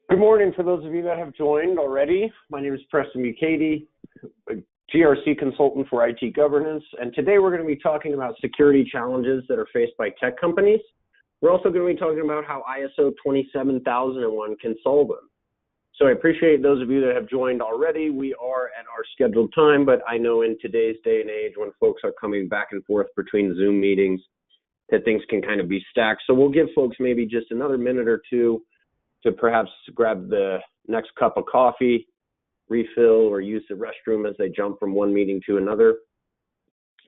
Good morning for those of you that have joined already. My name is Preston Mukady, a GRC consultant for IT governance, and today we're going to be talking about security challenges that are faced by tech companies. We're also going to be talking about how ISO 27001 can solve them. So I appreciate those of you that have joined already. We are at our scheduled time, but I know in today's day and age when folks are coming back and forth between Zoom meetings that things can kind of be stacked. So we'll give folks maybe just another minute or two to perhaps grab the next cup of coffee, refill, or use the restroom as they jump from one meeting to another.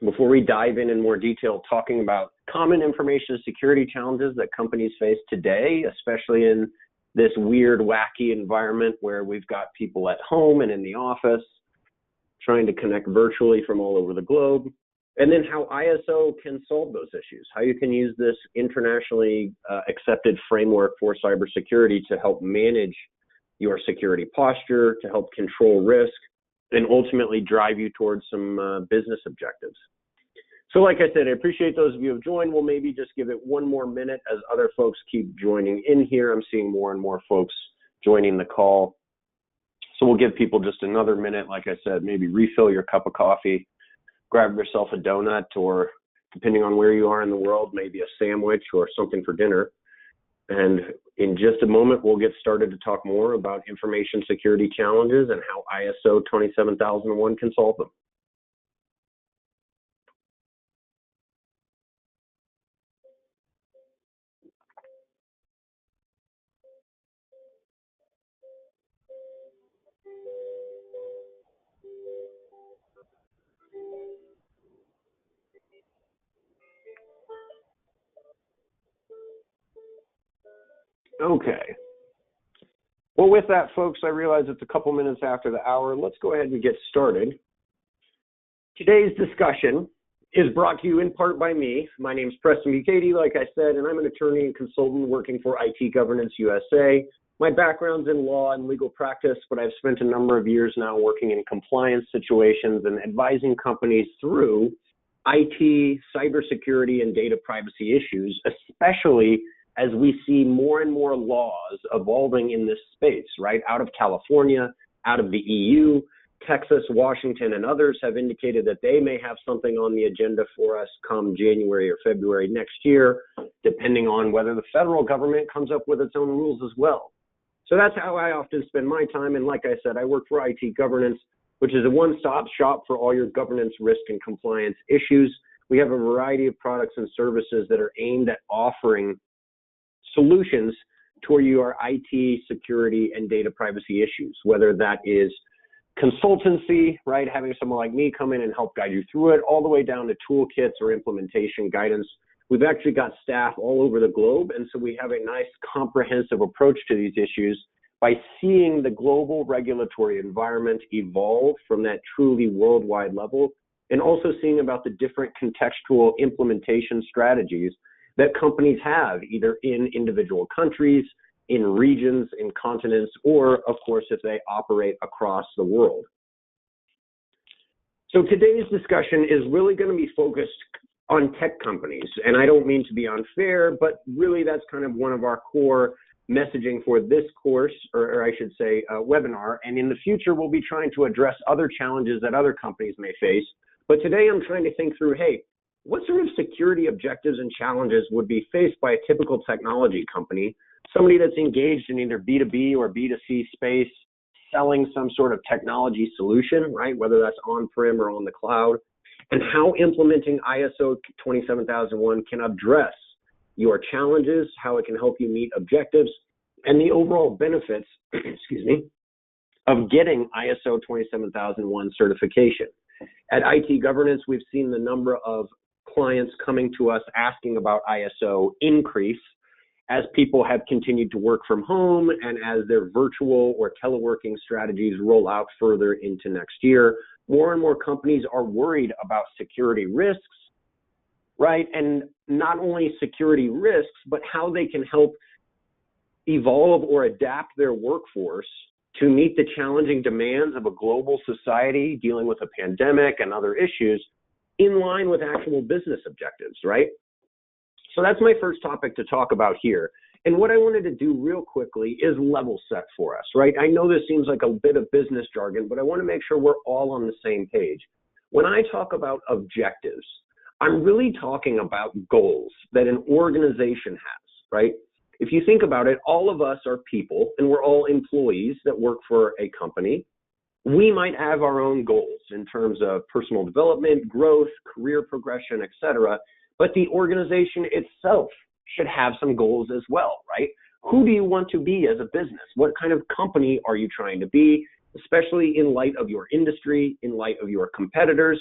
Before we dive in more detail talking about common information security challenges that companies face today, especially in this weird, wacky environment where we've got people at home and in the office trying to connect virtually from all over the globe, and then how ISO can solve those issues, how you can use this internationally accepted framework for cybersecurity to help manage your security posture, to help control risk, and ultimately drive you towards some business objectives. So like I said, I appreciate those of you who have joined. We'll maybe just give it one more minute as other folks keep joining in here. I'm seeing more and more folks joining the call. So we'll give people just another minute. Like I said, maybe refill your cup of coffee, grab yourself a donut, or depending on where you are in the world, maybe a sandwich or something for dinner. And in just a moment, we'll get started to talk more about information security challenges and how ISO 27001 can solve them. Okay. Well, with that, folks, I realize it's a couple minutes after the hour. Let's go ahead and get started. Today's discussion is brought to you in part by me. My name is Preston Mukady, like I said, and I'm an attorney and consultant working for IT Governance USA. My background's in law and legal practice, but I've spent a number of years now working in compliance situations and advising companies through IT, cybersecurity, and data privacy issues, especially as we see more and more laws evolving in this space, right? Out of California, out of the EU, Texas, Washington, and others have indicated that they may have something on the agenda for us come January or February next year, depending on whether the federal government comes up with its own rules as well. So that's how I often spend my time. And like I said, I work for IT Governance, which is a one-stop shop for all your governance, risk, and compliance issues. We have a variety of products and services that are aimed at offering solutions toward your IT security and data privacy issues, whether that is consultancy, right, having someone like me come in and help guide you through it, all the way down to toolkits or implementation guidance. We've actually got staff all over the globe, and so we have a nice comprehensive approach to these issues by seeing the global regulatory environment evolve from that truly worldwide level, and also seeing about the different contextual implementation strategies that companies have, either in individual countries, in regions, in continents, or of course, if they operate across the world. So today's discussion is really going to be focused on tech companies. And I don't mean to be unfair, but really that's kind of one of our core messaging for this course, or I should say webinar. And in the future, we'll be trying to address other challenges that other companies may face. But today I'm trying to think through, hey, what sort of security objectives and challenges would be faced by a typical technology company, somebody that's engaged in either B2B or B2C space, selling some sort of technology solution, right? Whether that's on-prem or on the cloud, and how implementing ISO 27001 can address your challenges, how it can help you meet objectives, and the overall benefits, excuse me, of getting ISO 27001 certification. At IT Governance, we've seen the number of clients coming to us asking about ISO increase as people have continued to work from home and as their virtual or teleworking strategies roll out further into next year. More and more companies are worried about security risks, right? And not only security risks, but how they can help evolve or adapt their workforce to meet the challenging demands of a global society dealing with a pandemic and other issues in line with actual business objectives, right? So that's my first topic to talk about here. And what I wanted to do real quickly is level set for us, right? I know this seems like a bit of business jargon, but I want to make sure we're all on the same page. When I talk about objectives, I'm really talking about goals that an organization has, right? If you think about it, all of us are people and we're all employees that work for a company. We might have our own goals in terms of personal development, growth, career progression, etc. But the organization itself should have some goals as well, right? Who do you want to be as a business? What kind of company are you trying to be, especially in light of your industry, in light of your competitors?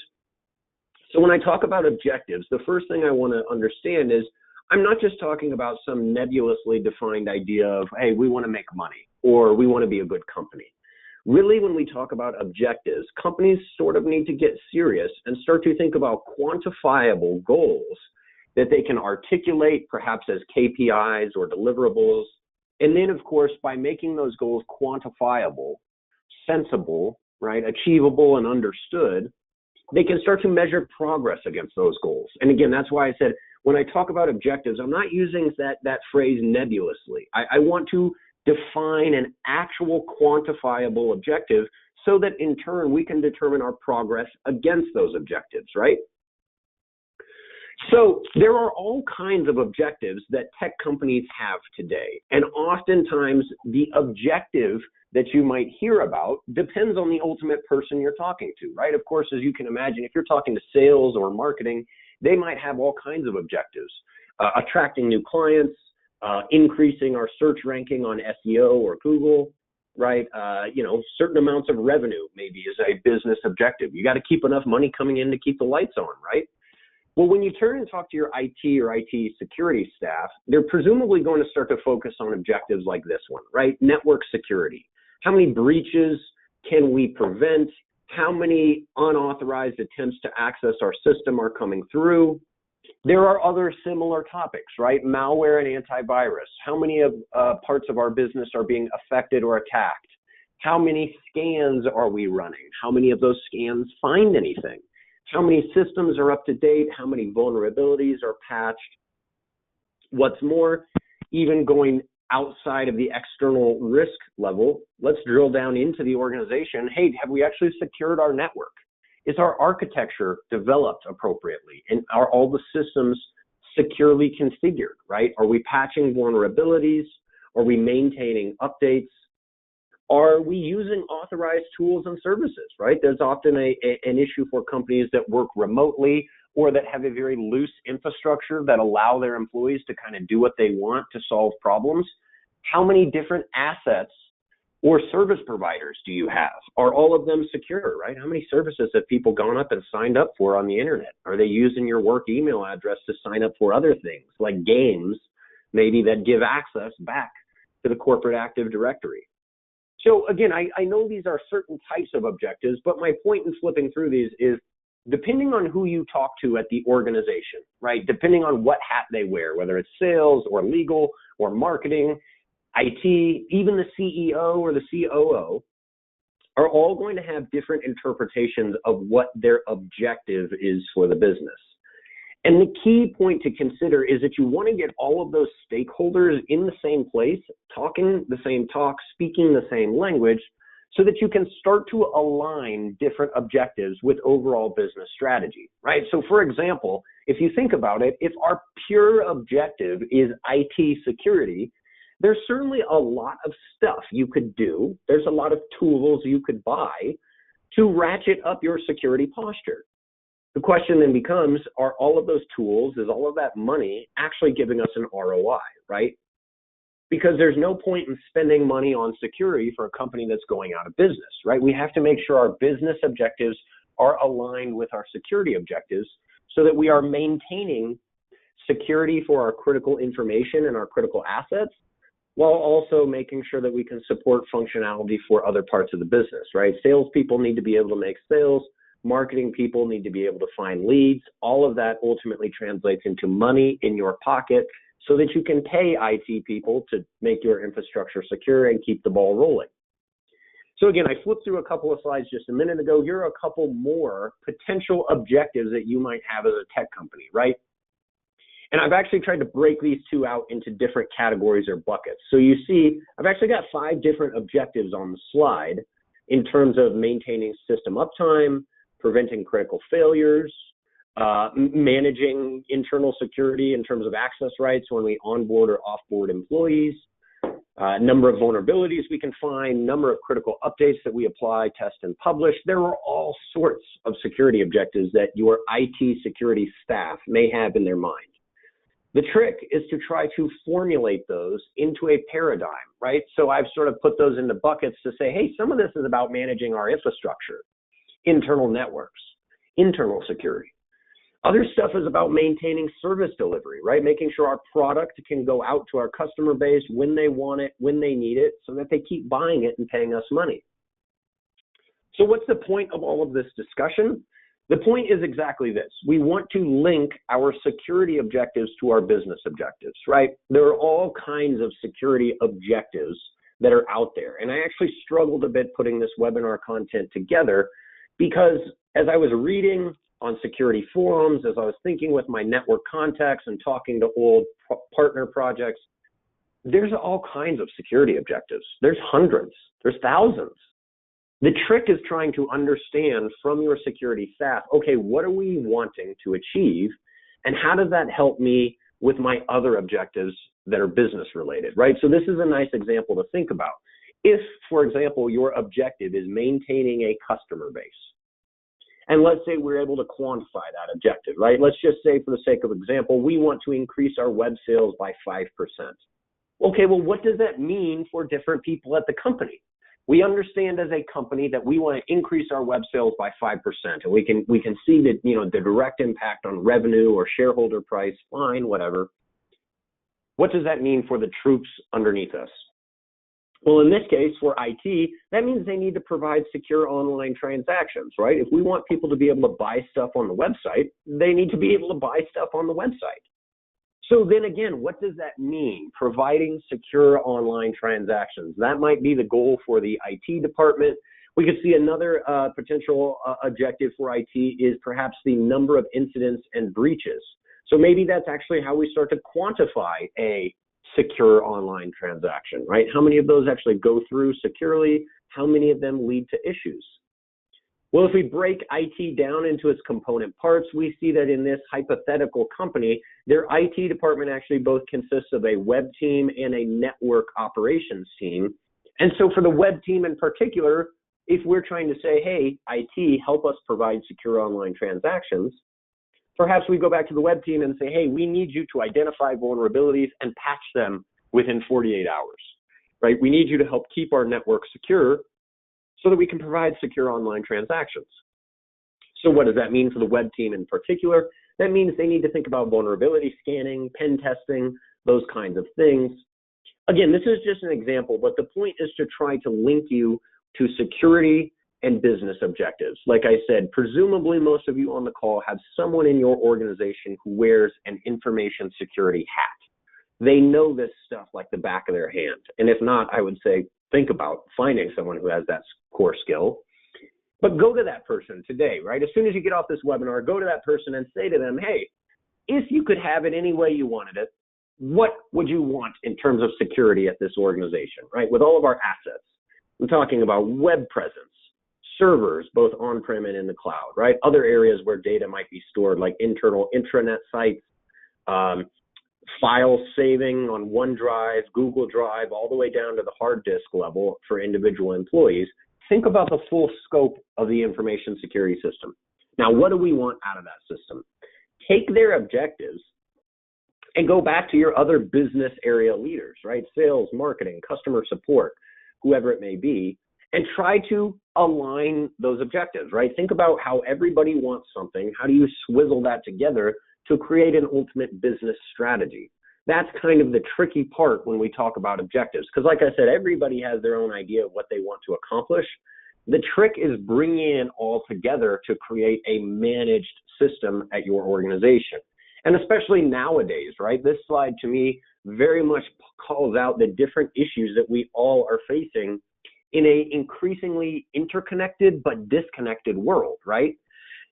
So when I talk about objectives, the first thing I want to understand is I'm not just talking about some nebulously defined idea of, hey, we want to make money or we want to be a good company. Really, when we talk about objectives, companies sort of need to get serious and start to think about quantifiable goals that they can articulate perhaps as KPIs or deliverables. And then, of course, by making those goals quantifiable, sensible, right, achievable and understood, they can start to measure progress against those goals. And again, that's why I said, when I talk about objectives, I'm not using that phrase nebulously. I want to define an actual quantifiable objective so that in turn we can determine our progress against those objectives, right? So there are all kinds of objectives that tech companies have today. And oftentimes the objective that you might hear about depends on the ultimate person you're talking to, right? Of course, as you can imagine, if you're talking to sales or marketing, they might have all kinds of objectives, attracting new clients, increasing our search ranking on SEO or Google, right? Certain amounts of revenue maybe is a business objective. You got to keep enough money coming in to keep the lights on, right? Well, when you turn and talk to your IT or IT security staff, they're presumably going to start to focus on objectives like this one, right? Network security. How many breaches can we prevent? How many unauthorized attempts to access our system are coming through? There are other similar topics, right? Malware and antivirus. How many of parts of our business are being affected or attacked? How many scans are we running? How many of those scans find anything? How many systems are up to date? How many vulnerabilities are patched? What's more, even going outside of the external risk level, let's drill down into the organization. Hey, have we actually secured our network? Is our architecture developed appropriately? And are all the systems securely configured, right? Are we patching vulnerabilities? Are we maintaining updates? Are we using authorized tools and services, right? There's often an issue for companies that work remotely or that have a very loose infrastructure that allow their employees to kind of do what they want to solve problems. How many different assets or service providers do you have? Are all of them secure, right? How many services have people gone up and signed up for on the internet? Are they using your work email address to sign up for other things like games, maybe that give access back to the corporate Active Directory? So again, I know these are certain types of objectives, but my point in flipping through these is depending on who you talk to at the organization, right? Depending on what hat they wear, whether it's sales or legal or marketing, IT, even the CEO or the COO are all going to have different interpretations of what their objective is for the business. And the key point to consider is that you want to get all of those stakeholders in the same place, talking the same talk, speaking the same language, so that you can start to align different objectives with overall business strategy, right? So for example, if you think about it, if our pure objective is IT security, there's certainly a lot of stuff you could do. There's a lot of tools you could buy to ratchet up your security posture. The question then becomes, are all of those tools, is all of that money actually giving us an ROI, right? Because there's no point in spending money on security for a company that's going out of business, right? We have to make sure our business objectives are aligned with our security objectives so that we are maintaining security for our critical information and our critical assets, while also making sure that we can support functionality for other parts of the business, right? Salespeople need to be able to make sales. Marketing people need to be able to find leads. All of that ultimately translates into money in your pocket so that you can pay IT people to make your infrastructure secure and keep the ball rolling. So again, I flipped through a couple of slides just a minute ago. Here are a couple more potential objectives that you might have as a tech company, right? And I've actually tried to break these two out into different categories or buckets. So you see, I've actually got 5 different objectives on the slide in terms of maintaining system uptime, preventing critical failures, managing internal security in terms of access rights when we onboard or offboard employees, number of vulnerabilities we can find, number of critical updates that we apply, test, and publish. There are all sorts of security objectives that your IT security staff may have in their mind. The trick is to try to formulate those into a paradigm, right? So I've sort of put those into buckets to say, hey, some of this is about managing our infrastructure, internal networks, internal security. Other stuff is about maintaining service delivery, right? Making sure our product can go out to our customer base when they want it, when they need it, so that they keep buying it and paying us money. So what's the point of all of this discussion? The point is exactly this. We want to link our security objectives to our business objectives, right? There are all kinds of security objectives that are out there. And I actually struggled a bit putting this webinar content together because as I was reading on security forums, as I was thinking with my network contacts and talking to old partner projects, there's all kinds of security objectives. There's hundreds, there's thousands. The trick is trying to understand from your security staff, okay, what are we wanting to achieve? And how does that help me with my other objectives that are business related, right? So this is a nice example to think about. If, for example, your objective is maintaining a customer base, and let's say we're able to quantify that objective, right? Let's just say, for the sake of example, we want to increase our web sales by 5%. Okay, well, what does that mean for different people at the company? We understand as a company that we want to increase our web sales by 5%, and we can see that, the direct impact on revenue or shareholder price, fine, whatever. What does that mean for the troops underneath us? Well, in this case, for IT, that means they need to provide secure online transactions, right? If we want people to be able to buy stuff on the website, they need to be able to buy stuff on the website. So then again, what does that mean? Providing secure online transactions. That might be the goal for the IT department. We could see another potential objective for IT is perhaps the number of incidents and breaches. So maybe that's actually how we start to quantify a secure online transaction, right? How many of those actually go through securely? How many of them lead to issues? Well, if we break IT down into its component parts, we see that in this hypothetical company, their IT department actually both consists of a web team and a network operations team. And so for the web team in particular, if we're trying to say, hey, IT, help us provide secure online transactions, perhaps we go back to the web team and say, hey, we need you to identify vulnerabilities and patch them within 48 hours, right? We need you to help keep our network secure so that we can provide secure online transactions. So what does that mean for the web team in particular? That means they need to think about vulnerability scanning, pen testing, those kinds of things. Again, this is just an example, but the point is to try to link you to security and business objectives. Like I said, presumably most of you on the call have someone in your organization who wears an information security hat. They know this stuff like the back of their hand. And if not, I would say, think about finding someone who has that core skill. But go to that person today, right? As soon as you get off this webinar, go to that person and say to them, hey, if you could have it any way you wanted it, what would you want in terms of security at this organization, right? With all of our assets. I'm talking about web presence, servers, both on-prem and in the cloud, right? Other areas where data might be stored, like internal intranet sites, file saving on OneDrive, Google Drive, all the way down to the hard disk level for individual employees. Think about the full scope of the information security system. Now, what do we want out of that system? Take their objectives and go back to your other business area leaders, right? Sales, marketing, customer support, whoever it may be, and try to align those objectives, right? Think about how everybody wants something. How do you swizzle that together to create an ultimate business strategy? That's kind of the tricky part when we talk about objectives. Because like I said, everybody has their own idea of what they want to accomplish. The trick is bringing it all together to create a managed system at your organization. And especially nowadays, right? This slide to me very much calls out the different issues that we all are facing in a increasingly interconnected but disconnected world, right?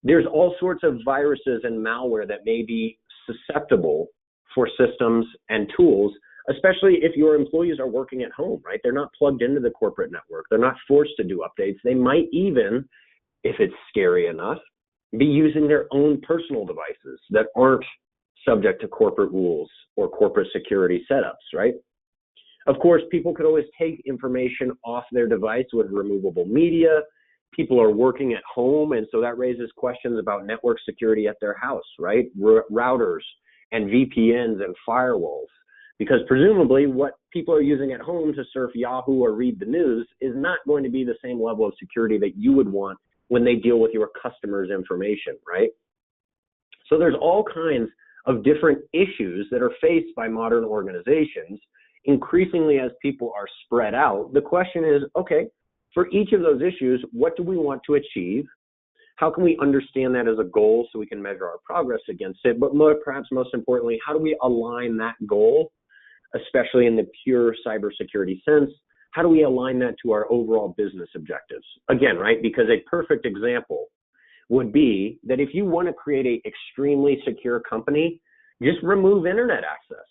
There's all sorts of viruses and malware that may be susceptible for systems and tools, especially if your employees are working at home, right? They're not plugged into the corporate network. They're not forced to do updates. They might even, if it's scary enough, be using their own personal devices that aren't subject to corporate rules or corporate security setups, right? Of course, people could always take information off their device with removable media. People are working at home, and so that raises questions about network security at their house, right? Routers and VPNs and firewalls, because presumably what people are using at home to surf Yahoo or read the news is not going to be the same level of security that you would want when they deal with your customers' information, right? So there's all kinds of different issues that are faced by modern organizations. Increasingly, as people are spread out, the question is, okay, for each of those issues, what do we want to achieve? How can we understand that as a goal so we can measure our progress against it? But perhaps most importantly, how do we align that goal, especially in the pure cybersecurity sense? How do we align that to our overall business objectives? Again, right, because a perfect example would be that if you want to create an extremely secure company, just remove internet access.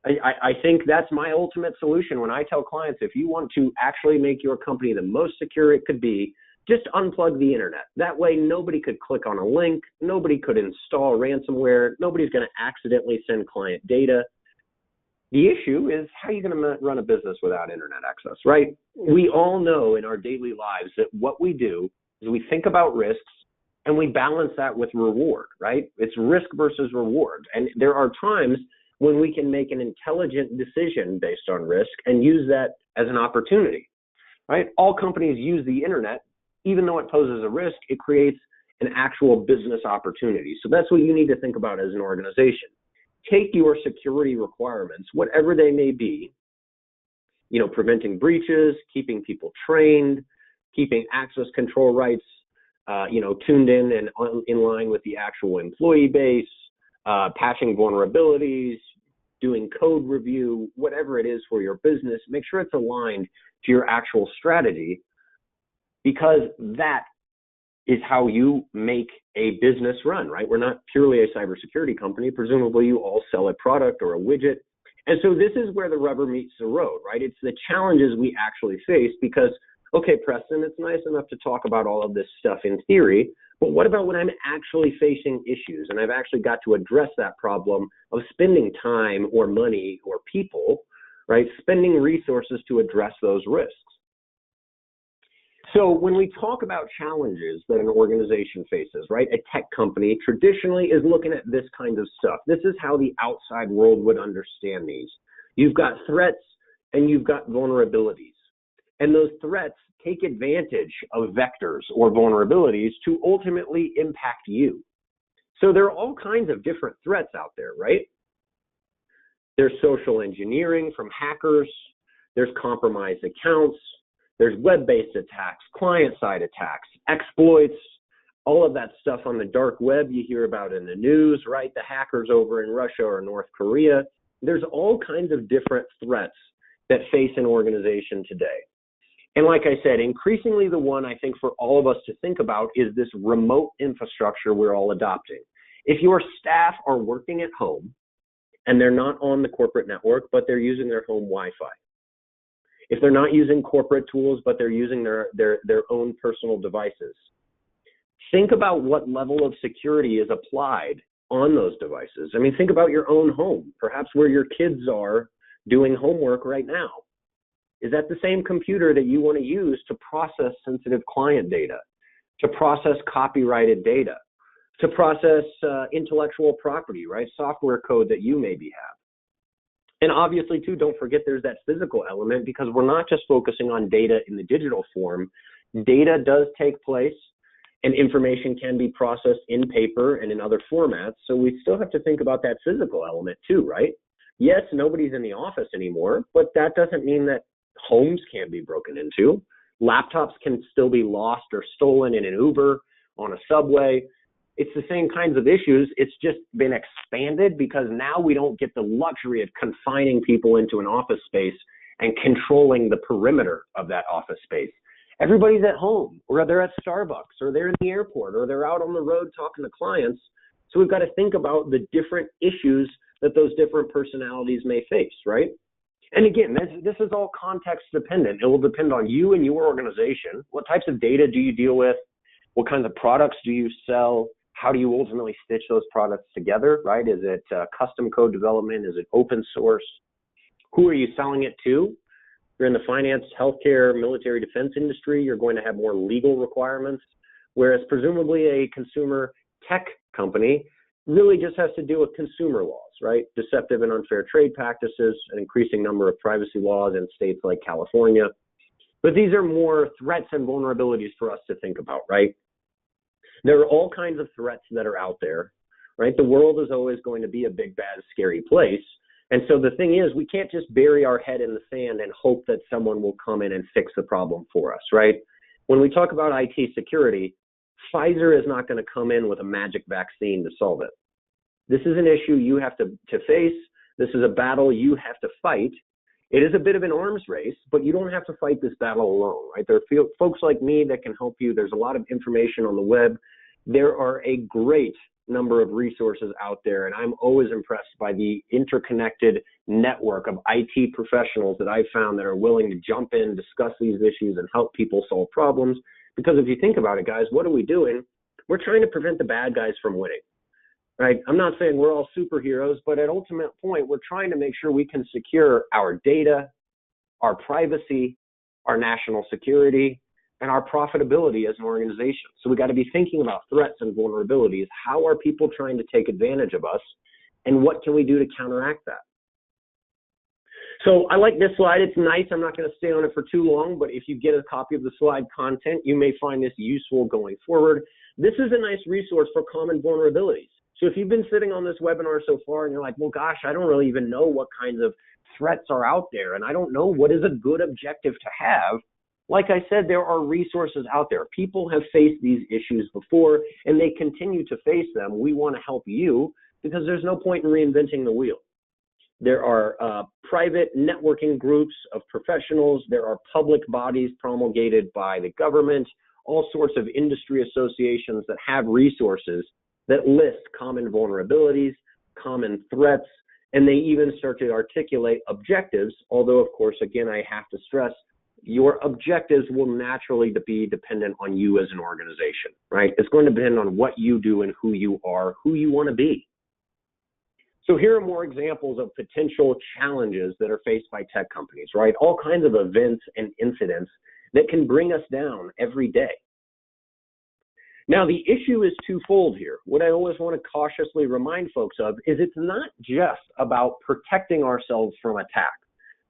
I think that's my ultimate solution when I tell clients, if you want to actually make your company the most secure it could be, just unplug the internet. That way, nobody could click on a link. Nobody could install ransomware. Nobody's going to accidentally send client data. The issue is, how are you going to run a business without internet access, right? We all know in our daily lives that what we do is we think about risks and we balance that with reward, right? It's risk versus reward. And there are times when we can make an intelligent decision based on risk and use that as an opportunity, right? All companies use the internet. Even though it poses a risk, it creates an actual business opportunity. So that's what you need to think about as an organization. Take your security requirements, whatever they may be, preventing breaches, keeping people trained, keeping access control rights, tuned in and in line with the actual employee base, patching vulnerabilities, doing code review, whatever it is for your business. Make sure it's aligned to your actual strategy, because that is how you make a business run, right? We're not purely a cybersecurity company. Presumably you all sell a product or a widget. And so this is where the rubber meets the road, right? It's the challenges we actually face because, okay, Preston, it's nice enough to talk about all of this stuff in theory, but what about when I'm actually facing issues and I've actually got to address that problem of spending time or money or people, right? Spending resources to address those risks. So when we talk about challenges that an organization faces, right, a tech company traditionally is looking at this kind of stuff. This is how the outside world would understand these. You've got threats and you've got vulnerabilities. And those threats take advantage of vectors or vulnerabilities to ultimately impact you. So there are all kinds of different threats out there, right? There's social engineering from hackers. There's compromised accounts. There's web-based attacks, client-side attacks, exploits, all of that stuff on the dark web you hear about in the news, right? The hackers over in Russia or North Korea. There's all kinds of different threats that face an organization today. And like I said, increasingly the one I think for all of us to think about is this remote infrastructure we're all adopting. If your staff are working at home and they're not on the corporate network, but they're using their home Wi-Fi, if they're not using corporate tools, but they're using their own personal devices. Think about what level of security is applied on those devices. I mean, think about your own home, perhaps where your kids are doing homework right now. Is that the same computer that you want to use to process sensitive client data, to process copyrighted data, to process intellectual property, right? Software code that you maybe have. And obviously, too, don't forget there's that physical element, because we're not just focusing on data in the digital form. Data does take place, and information can be processed in paper and in other formats. So we still have to think about that physical element too, right? Yes, nobody's in the office anymore, but that doesn't mean that homes can't be broken into. Laptops can still be lost or stolen in an Uber, on a subway. It's the same kinds of issues. It's just been expanded because now we don't get the luxury of confining people into an office space and controlling the perimeter of that office space. Everybody's at home, or they're at Starbucks, or they're in the airport, or they're out on the road talking to clients. So we've got to think about the different issues that those different personalities may face, right? And again, this is all context dependent. It will depend on you and your organization. What types of data do you deal with? What kinds of products do you sell? How do you ultimately stitch those products together, right? Is it custom code development? Is it open source? Who are you selling it to? If you're in the finance, healthcare, military defense industry, you're going to have more legal requirements, whereas presumably a consumer tech company really just has to deal with consumer laws, right? Deceptive and unfair trade practices, an increasing number of privacy laws in states like California. But these are more threats and vulnerabilities for us to think about, right? There are all kinds of threats that are out there, right? The world is always going to be a big, bad, scary place. And so the thing is, we can't just bury our head in the sand and hope that someone will come in and fix the problem for us, right? When we talk about IT security, Pfizer is not going to come in with a magic vaccine to solve it. This is an issue you have to face. This is a battle you have to fight. It is a bit of an arms race, but you don't have to fight this battle alone, right? There are folks like me that can help you. There's a lot of information on the web. There are a great number of resources out there, and I'm always impressed by the interconnected network of IT professionals that I've found that are willing to jump in, discuss these issues, and help people solve problems. Because if you think about it, guys, what are we doing? We're trying to prevent the bad guys from winning, right? I'm not saying we're all superheroes, but at ultimate point, we're trying to make sure we can secure our data, our privacy, our national security, and our profitability as an organization. So we got to be thinking about threats and vulnerabilities. How are people trying to take advantage of us? And what can we do to counteract that? So I like this slide. It's nice. I'm not going to stay on it for too long, but if you get a copy of the slide content, you may find this useful going forward. This is a nice resource for common vulnerabilities. So if you've been sitting on this webinar so far and you're like, well, gosh, I don't really even know what kinds of threats are out there, and I don't know what is a good objective to have. Like I said, there are resources out there. People have faced these issues before, and they continue to face them. We want to help you because there's no point in reinventing the wheel. There are private networking groups of professionals. There are public bodies promulgated by the government, all sorts of industry associations that have resources that list common vulnerabilities, common threats, and they even start to articulate objectives, although, of course, again, I have to stress, your objectives will naturally be dependent on you as an organization, right? It's going to depend on what you do and who you are, who you want to be. So here are more examples of potential challenges that are faced by tech companies, right? All kinds of events and incidents that can bring us down every day. Now, the issue is twofold here. What I always want to cautiously remind folks of is it's not just about protecting ourselves from attack.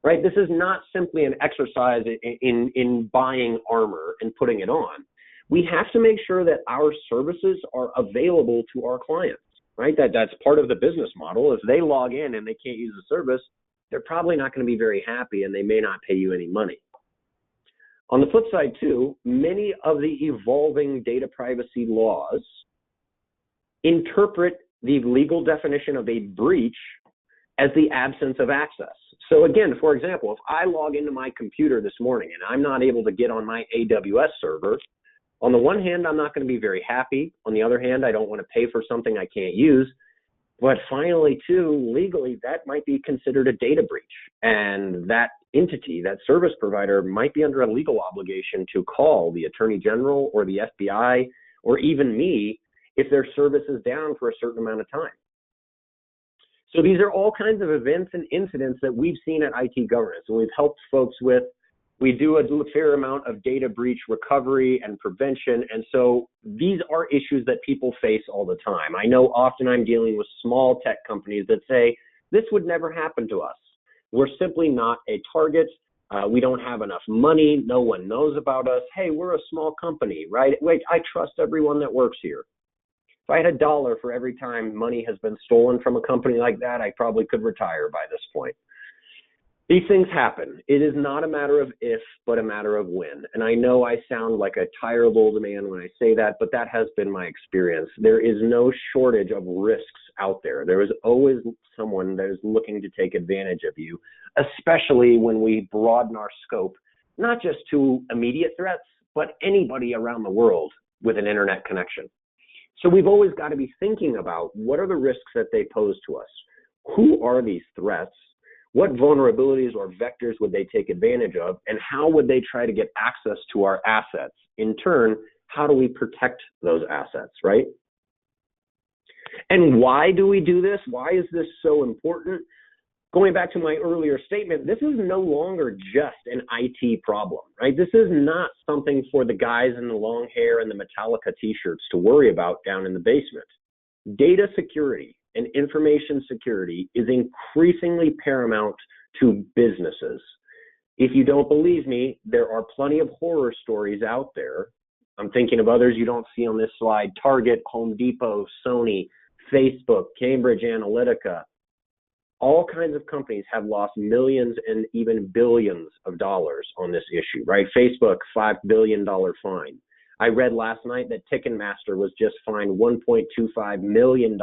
Right? This is not simply an exercise in buying armor and putting it on. We have to make sure that our services are available to our clients, right? That's part of the business model. If they log in and they can't use the service, they're probably not going to be very happy and they may not pay you any money. On the flip side too, many of the evolving data privacy laws interpret the legal definition of a breach as the absence of access. So again, for example, if I log into my computer this morning and I'm not able to get on my AWS server, on the one hand, I'm not going to be very happy. On the other hand, I don't want to pay for something I can't use. But finally, too, legally, that might be considered a data breach. And that entity, that service provider, might be under a legal obligation to call the Attorney General or the FBI or even me if their service is down for a certain amount of time. So these are all kinds of events and incidents that we've seen at IT governance, and we've helped folks with. We do a fair amount of data breach recovery and prevention, and so these are issues that people face all the time. I know often I'm dealing with small tech companies that say, this would never happen to us. We're simply not a target. We don't have enough money. No one knows about us. Hey, we're a small company, right? Wait, I trust everyone that works here. If I had $1 for every time money has been stolen from a company like that, I probably could retire by this point. These things happen. It is not a matter of if, but a matter of when. And I know I sound like a tired old man when I say that, but that has been my experience. There is no shortage of risks out there. There is always someone that is looking to take advantage of you, especially when we broaden our scope, not just to immediate threats, but anybody around the world with an internet connection. So we've always got to be thinking about what are the risks that they pose to us? Who are these threats? What vulnerabilities or vectors would they take advantage of? And how would they try to get access to our assets? In turn, how do we protect those assets, right? And why do we do this? Why is this so important? Going back to my earlier statement, this is no longer just an IT problem, right? This is not something for the guys in the long hair and the Metallica t-shirts to worry about down in the basement. Data security and information security is increasingly paramount to businesses. If you don't believe me, there are plenty of horror stories out there. I'm thinking of others you don't see on this slide: Target, Home Depot, Sony, Facebook, Cambridge Analytica. All kinds of companies have lost millions and even billions of dollars on this issue, right? Facebook, $5 billion fine. I read last night that Ticketmaster was just fined $1.25 million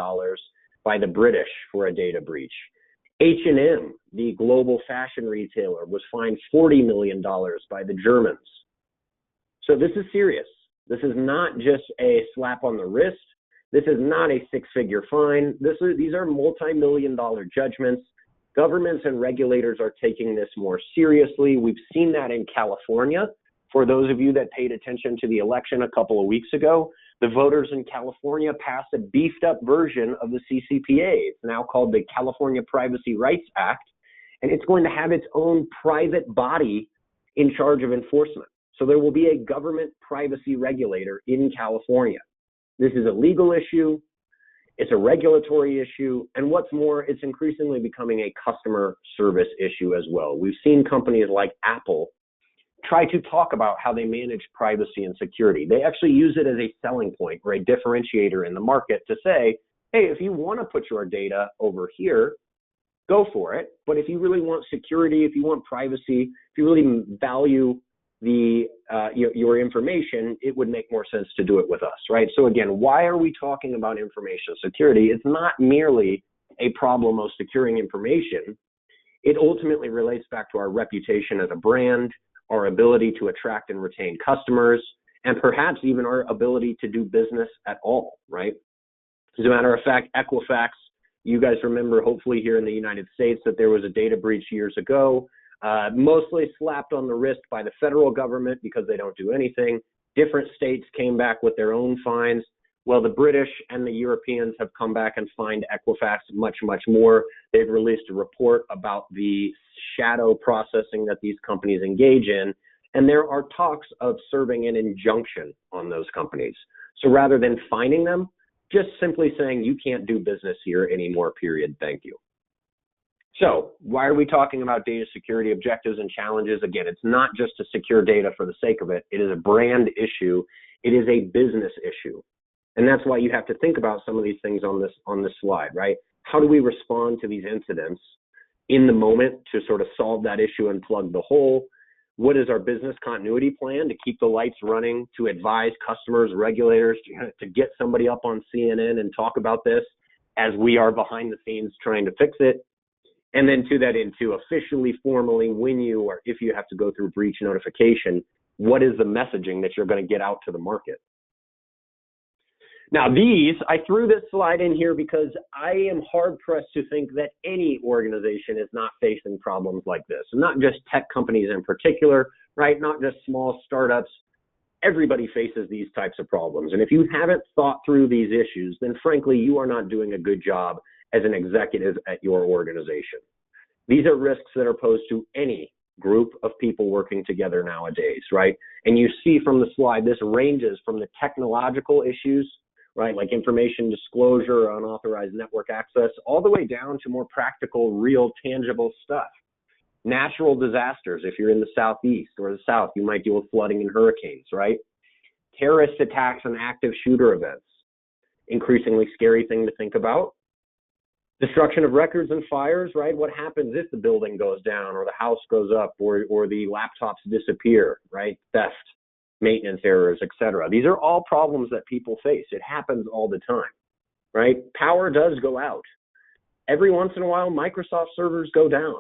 by the British for a data breach. H&M, the global fashion retailer, was fined $40 million by the Germans. So this is serious. This is not just a slap on the wrist. This is not a six-figure fine. These are multi-million-dollar judgments. Governments and regulators are taking this more seriously. We've seen that in California. For those of you that paid attention to the election a couple of weeks ago, the voters in California passed a beefed-up version of the CCPA. It's now called the California Privacy Rights Act, and it's going to have its own private body in charge of enforcement. So there will be a government privacy regulator in California. This is a legal issue, it's a regulatory issue, and what's more, it's increasingly becoming a customer service issue as well. We've seen companies like Apple try to talk about how they manage privacy and security. They actually use it as a selling point or a differentiator in the market to say, hey, if you want to put your data over here, go for it. But if you really want security, if you want privacy, if you really value your information, it would make more sense to do it with us, right? So again, why are we talking about information security? It's not merely a problem of securing information. It ultimately relates back to our reputation as a brand, our ability to attract and retain customers, and perhaps even our ability to do business at all, right? As a matter of fact, Equifax, you guys remember hopefully here in the United States that there was a data breach years ago, mostly slapped on the wrist by the federal government because they don't do anything. Different states came back with their own fines. Well, the British and the Europeans have come back and fined Equifax much, much more. They've released a report about the shadow processing that these companies engage in, and there are talks of serving an injunction on those companies. So rather than fining them, just simply saying you can't do business here anymore, period, thank you. So why are we talking about data security objectives and challenges? Again, it's not just to secure data for the sake of it. It is a brand issue. It is a business issue. And that's why you have to think about some of these things on this slide, right? How do we respond to these incidents in the moment to sort of solve that issue and plug the hole? What is our business continuity plan to keep the lights running, to advise customers, regulators, to get somebody up on CNN and talk about this as we are behind the scenes trying to fix it? And then to that end, to officially, formally, when you or if you have to go through breach notification, what is the messaging that you're going to get out to the market? Now, I threw this slide in here because I am hard-pressed to think that any organization is not facing problems like this. And not just tech companies in particular, right? Not just small startups. Everybody faces these types of problems. And if you haven't thought through these issues, then frankly, you are not doing a good job as an executive at your organization. These are risks that are posed to any group of people working together nowadays, right? And you see from the slide, this ranges from the technological issues, right, like information disclosure, unauthorized network access, all the way down to more practical, real, tangible stuff. Natural disasters, if you're in the Southeast or the South, you might deal with flooding and hurricanes, right? Terrorist attacks and active shooter events, increasingly scary thing to think about. Destruction of records and fires, right? What happens if the building goes down or the house goes up or the laptops disappear, right? Theft, maintenance errors, etc. These are all problems that people face. It happens all the time, right? Power does go out. Every once in a while, Microsoft servers go down.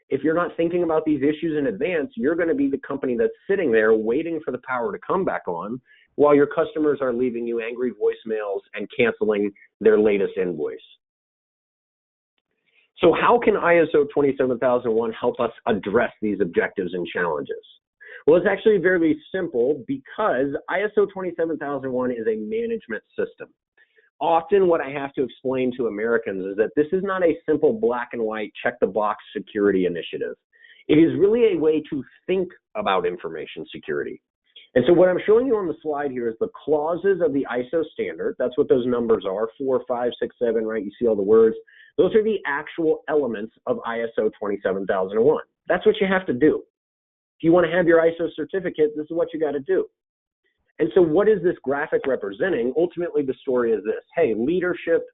If you're not thinking about these issues in advance, you're going to be the company that's sitting there waiting for the power to come back on while your customers are leaving you angry voicemails and canceling their latest invoice. So how can ISO 27001 help us address these objectives and challenges? Well, it's actually very simple because ISO 27001 is a management system. Often what I have to explain to Americans is that this is not a simple black and white check the box security initiative. It is really a way to think about information security. And so what I'm showing you on the slide here is the clauses of the ISO standard. That's what those numbers are, 4, 5, 6, 7, right? You see all the words. Those are the actual elements of ISO 27001. That's what you have to do. If you want to have your ISO certificate, this is what you got to do. And so what is this graphic representing? Ultimately, the story is this. Hey, leadership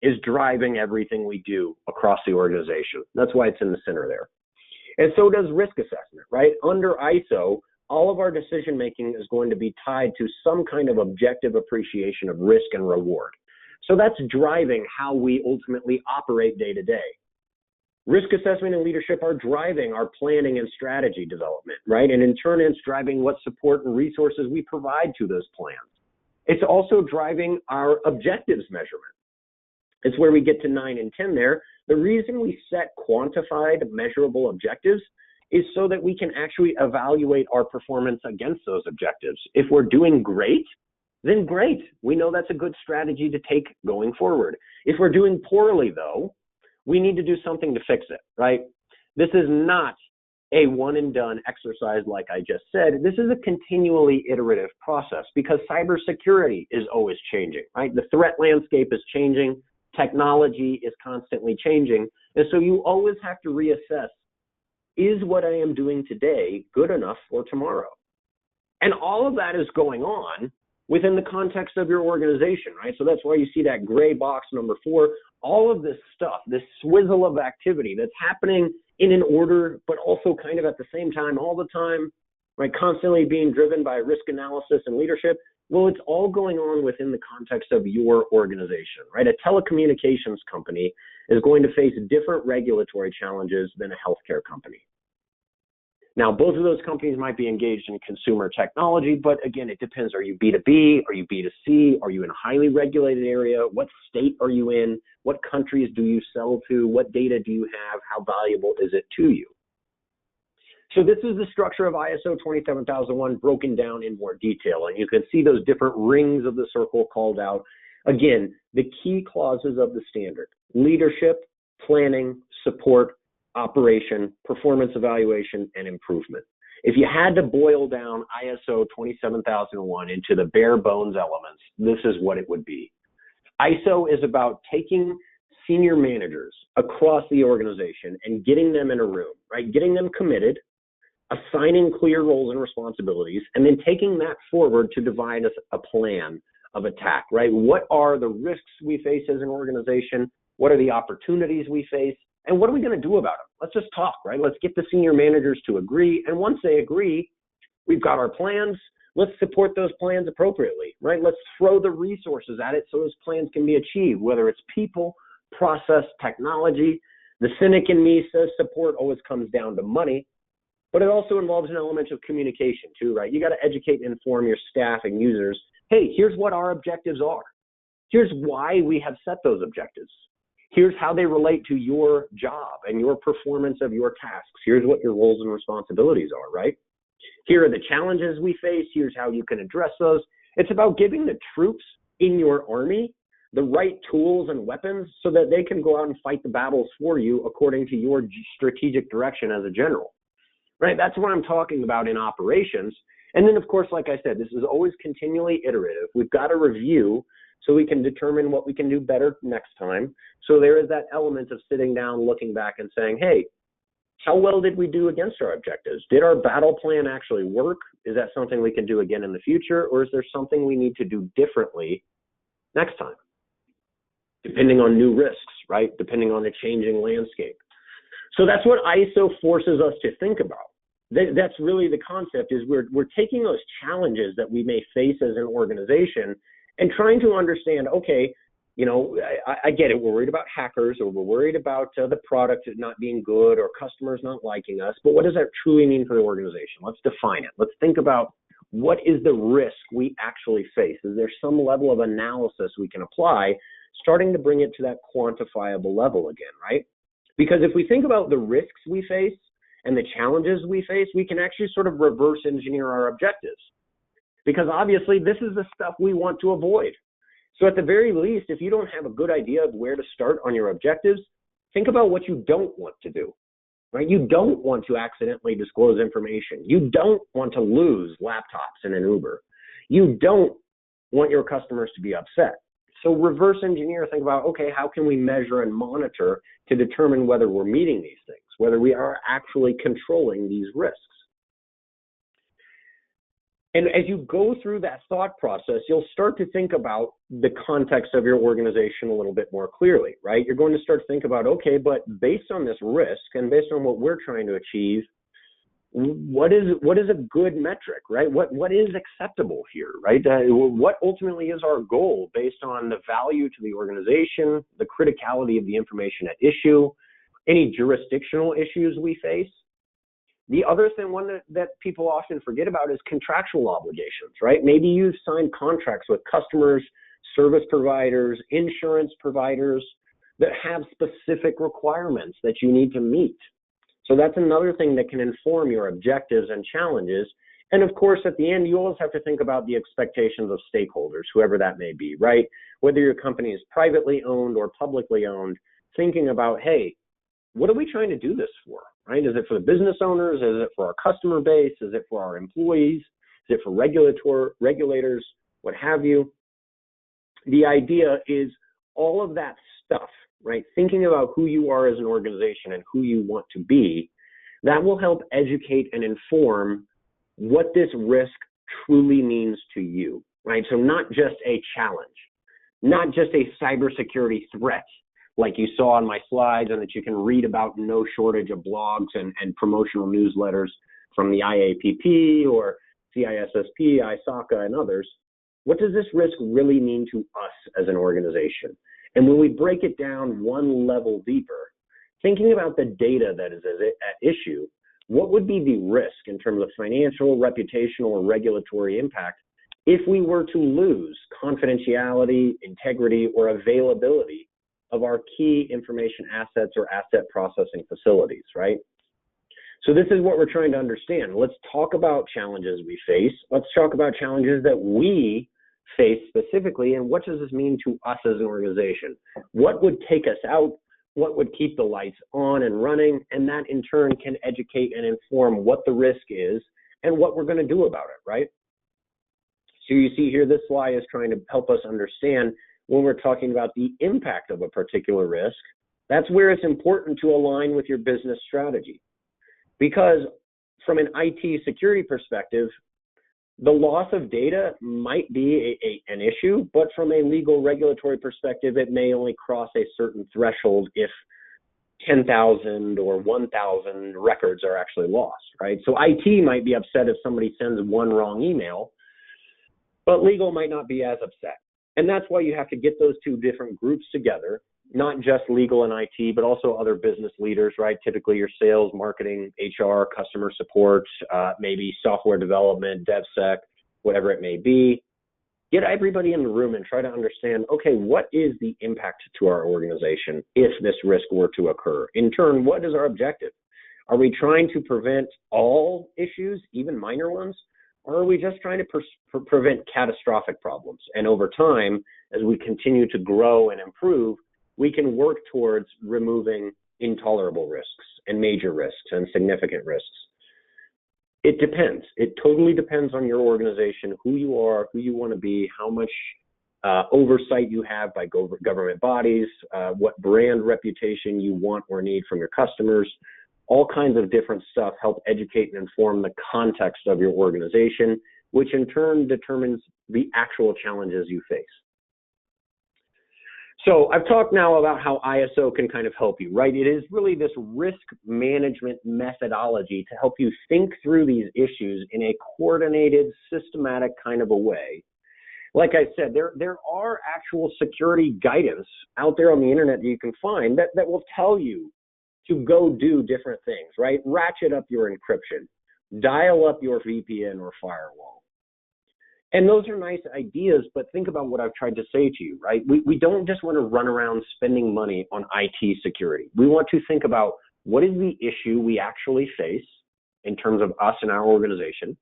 is driving everything we do across the organization. That's why it's in the center there. And so does risk assessment, right? Under ISO, all of our decision-making is going to be tied to some kind of objective appreciation of risk and reward. So that's driving how we ultimately operate day to day. Risk assessment and leadership are driving our planning and strategy development, right? And in turn, it's driving what support and resources we provide to those plans. It's also driving our objectives measurement. It's where we get to 9 and 10 there. The reason we set quantified, measurable objectives is so that we can actually evaluate our performance against those objectives. If we're doing great, then great. We know that's a good strategy to take going forward. If we're doing poorly, though, we need to do something to fix it, right? This is not a one and done exercise like I just said. This is a continually iterative process because cybersecurity is always changing, right? The threat landscape is changing. Technology is constantly changing. And so you always have to reassess, is what I am doing today good enough for tomorrow? And all of that is going on within the context of your organization, right? So that's why you see that gray box number 4, all of this stuff, this swizzle of activity that's happening in an order, but also kind of at the same time, all the time, right? Constantly being driven by risk analysis and leadership. Well, it's all going on within the context of your organization, right? A telecommunications company is going to face different regulatory challenges than a healthcare company. Now, both of those companies might be engaged in consumer technology, but again, it depends. Are you B2B? Are you B2C? Are you in a highly regulated area? What state are you in? What countries do you sell to? What data do you have? How valuable is it to you? So this is the structure of ISO 27001 broken down in more detail, and you can see those different rings of the circle called out. Again, the key clauses of the standard: leadership, planning, support, operation, performance evaluation, and improvement. If you had to boil down ISO 27001 into the bare bones elements, this is what it would be. ISO is about taking senior managers across the organization and getting them in a room, right? Getting them committed, assigning clear roles and responsibilities, and then taking that forward to devise a plan of attack, right? What are the risks we face as an organization? What are the opportunities we face? And what are we going to do about them? Let's just talk, right? Let's get the senior managers to agree. And once they agree, we've got our plans. Let's support those plans appropriately, right? Let's throw the resources at it so those plans can be achieved, whether it's people, process, technology. The cynic in me says support always comes down to money, but it also involves an element of communication too, right? You got to educate and inform your staff and users. Hey, here's what our objectives are. Here's why we have set those objectives. Here's how they relate to your job and your performance of your tasks. Here's what your roles and responsibilities are, right? Here are the challenges we face. Here's how you can address those. It's about giving the troops in your army the right tools and weapons so that they can go out and fight the battles for you according to your strategic direction as a general, right? That's what I'm talking about in operations. And then, of course, like I said, this is always continually iterative. We've got to review so we can determine what we can do better next time. So there is that element of sitting down, looking back and saying, hey, how well did we do against our objectives? Did our battle plan actually work? Is that something we can do again in the future? Or is there something we need to do differently next time? Depending on new risks, right? Depending on the changing landscape. So that's what ISO forces us to think about. That's really the concept, is we're taking those challenges that we may face as an organization and trying to understand, okay, you know, I get it. We're worried about hackers, or we're worried about the product not being good, or customers not liking us. But what does that truly mean for the organization? Let's define it. Let's think about what is the risk we actually face. Is there some level of analysis we can apply, starting to bring it to that quantifiable level again, right? Because if we think about the risks we face and the challenges we face, we can actually sort of reverse engineer our objectives. Because obviously this is the stuff we want to avoid. So at the very least, if you don't have a good idea of where to start on your objectives, think about what you don't want to do, right? You don't want to accidentally disclose information. You don't want to lose laptops in an Uber. You don't want your customers to be upset. So reverse engineer, think about, okay, how can we measure and monitor to determine whether we're meeting these things, whether we are actually controlling these risks? And as you go through that thought process, you'll start to think about the context of your organization a little bit more clearly, right? You're going to start to think about, okay, but based on this risk and based on what we're trying to achieve, what is a good metric, right? What is acceptable here, right? What ultimately is our goal based on the value to the organization, the criticality of the information at issue, any jurisdictional issues we face? The other thing, one that people often forget about, is contractual obligations, right? Maybe you've signed contracts with customers, service providers, insurance providers that have specific requirements that you need to meet. So that's another thing that can inform your objectives and challenges. And of course, at the end, you always have to think about the expectations of stakeholders, whoever that may be, right? Whether your company is privately owned or publicly owned, thinking about, hey, what are we trying to do this for, right? Is it for the business owners? Is it for our customer base? Is it for our employees? Is it for regulators, what have you? The idea is all of that stuff, right? Thinking about who you are as an organization and who you want to be, that will help educate and inform what this risk truly means to you, right? So not just a challenge, not just a cybersecurity threat, like you saw on my slides and that you can read about no shortage of blogs and promotional newsletters from the IAPP or CISSP, ISACA, and others. What does this risk really mean to us as an organization? And when we break it down one level deeper, thinking about the data that is at issue, what would be the risk in terms of financial, reputational, or regulatory impact if we were to lose confidentiality, integrity, or availability of our key information assets or asset processing facilities, right? So this is what we're trying to understand. Let's talk about challenges we face. Let's talk about challenges that we face specifically, and what does this mean to us as an organization? What would take us out? What would keep the lights on and running? And that in turn can educate and inform what the risk is and what we're going to do about it, right? So you see here, this slide is trying to help us understand when we're talking about the impact of a particular risk. That's where it's important to align with your business strategy. Because from an IT security perspective, the loss of data might be an issue, but from a legal regulatory perspective, it may only cross a certain threshold if 10,000 or 1,000 records are actually lost, right? So IT might be upset if somebody sends one wrong email, but legal might not be as upset. And that's why you have to get those two different groups together, not just legal and IT, but also other business leaders, right? Typically your sales, marketing, HR, customer support, maybe software development, DevSec, whatever it may be. Get everybody in the room and try to understand, okay, what is the impact to our organization if this risk were to occur? In turn, what is our objective? Are we trying to prevent all issues, even minor ones? Or are we just trying to prevent catastrophic problems? And over time, as we continue to grow and improve, we can work towards removing intolerable risks and major risks and significant risks. It depends. It totally depends on your organization, who you are, who you want to be, how much oversight you have by government bodies, what brand reputation you want or need from your customers. All kinds of different stuff help educate and inform the context of your organization, which in turn determines the actual challenges you face. So I've talked now about how ISO can kind of help you, right? It is really this risk management methodology to help you think through these issues in a coordinated, systematic kind of a way. Like I said, there are actual security guidance out there on the internet that you can find that will tell you to go do different things, right? Ratchet up your encryption, dial up your VPN or firewall. And those are nice ideas, but think about what I've tried to say to you, right? We don't just want to run around spending money on IT security. We want to think about what is the issue we actually face in terms of us and our organization.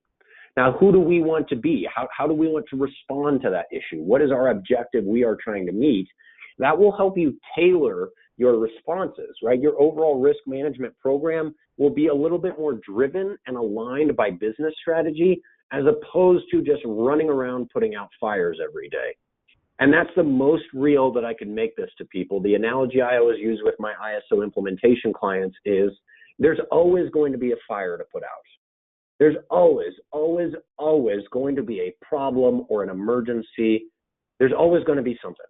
Now, who do we want to be? How do we want to respond to that issue? What is our objective we are trying to meet? That will help you tailor your responses, right? Your overall risk management program will be a little bit more driven and aligned by business strategy as opposed to just running around putting out fires every day. And that's the most real that I can make this to people. The analogy I always use with my ISO implementation clients is there's always going to be a fire to put out. There's always going to be a problem or an emergency. There's always going to be something.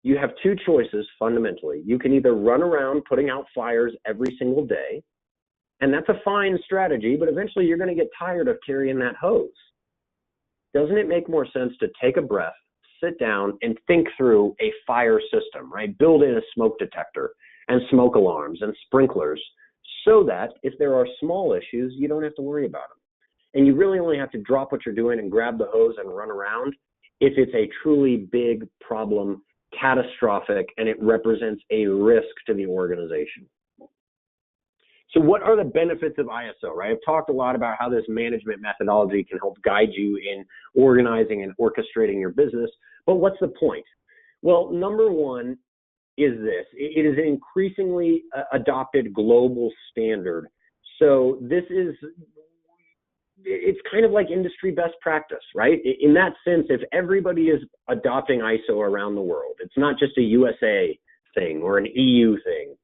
You have two choices fundamentally. You can either run around putting out fires every single day, and that's a fine strategy, but eventually you're going to get tired of carrying that hose. Doesn't it make more sense to take a breath, sit down, and think through a fire system, right? Build in a smoke detector and smoke alarms and sprinklers so that if there are small issues, you don't have to worry about them. And you really only have to drop what you're doing and grab the hose and run around if it's a truly big problem, catastrophic, and it represents a risk to the organization. So what are the benefits of ISO, right? I've talked a lot about how this management methodology can help guide you in organizing and orchestrating your business, but what's the point? Well, number one is this. It is an increasingly adopted global standard. So it's kind of like industry best practice, right? In that sense, if everybody is adopting ISO around the world, it's not just a USA thing or an EU thing,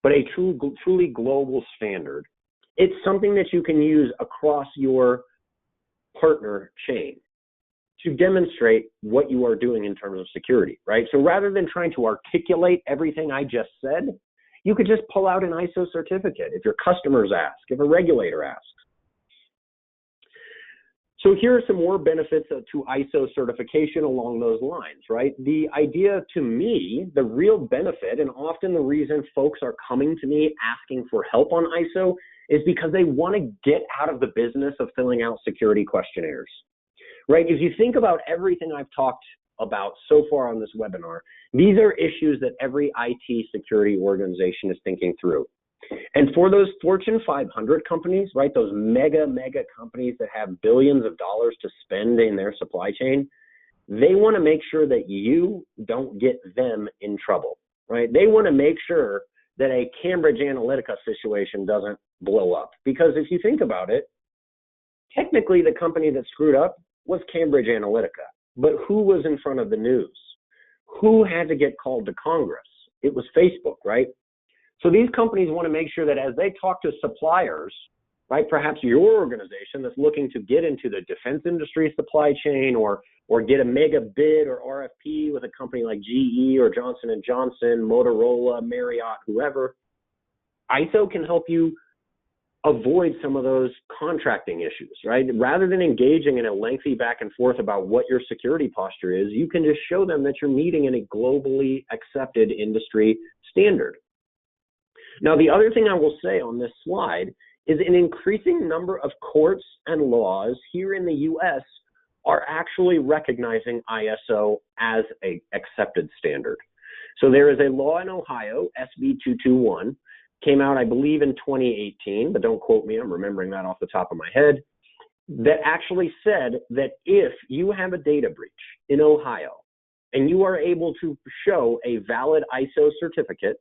but a truly global standard. It's something that you can use across your partner chain to demonstrate what you are doing in terms of security, right? So rather than trying to articulate everything I just said, you could just pull out an ISO certificate if your customers ask, if a regulator asks. So here are some more benefits to ISO certification along those lines, right? The idea to me, the real benefit, and often the reason folks are coming to me asking for help on ISO is because they want to get out of the business of filling out security questionnaires, right? If you think about everything I've talked about so far on this webinar, these are issues that every IT security organization is thinking through. And for those Fortune 500 companies, right, those mega companies that have billions of dollars to spend in their supply chain, they want to make sure that you don't get them in trouble, right? They want to make sure that a Cambridge Analytica situation doesn't blow up. Because if you think about it, technically the company that screwed up was Cambridge Analytica. But who was in front of the news? Who had to get called to Congress? It was Facebook, right? So these companies want to make sure that as they talk to suppliers, right, perhaps your organization that's looking to get into the defense industry supply chain or get a mega bid or RFP with a company like GE or Johnson & Johnson, Motorola, Marriott, whoever, ISO can help you avoid some of those contracting issues, right? Rather than engaging in a lengthy back and forth about what your security posture is, you can just show them that you're meeting in a globally accepted industry standard. Now, the other thing I will say on this slide is an increasing number of courts and laws here in the U.S. are actually recognizing ISO as an accepted standard. So there is a law in Ohio, SB 221, came out, I believe, in 2018, but don't quote me, I'm remembering that off the top of my head, that actually said that if you have a data breach in Ohio and you are able to show a valid ISO certificate,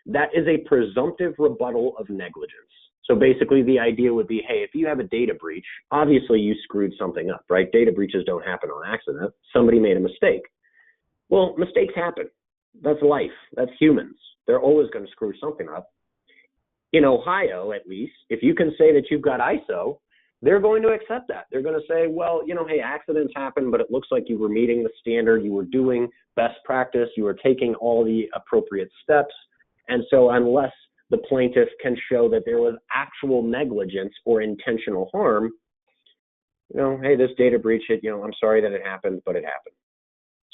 that is a presumptive rebuttal of negligence. So basically the idea would be, hey, if you have a data breach, obviously you screwed something up, right? Data breaches don't happen on accident. Somebody made a mistake. Well, mistakes happen. That's life. That's humans. They're always going to screw something up. In Ohio, at least, if you can say that you've got ISO, they're going to accept that. They're going to say, well, hey, accidents happen, but it looks like you were meeting the standard. You were doing best practice. You were taking all the appropriate steps. And so unless the plaintiff can show that there was actual negligence or intentional harm, hey, this data breach, I'm sorry that it happened, but it happened.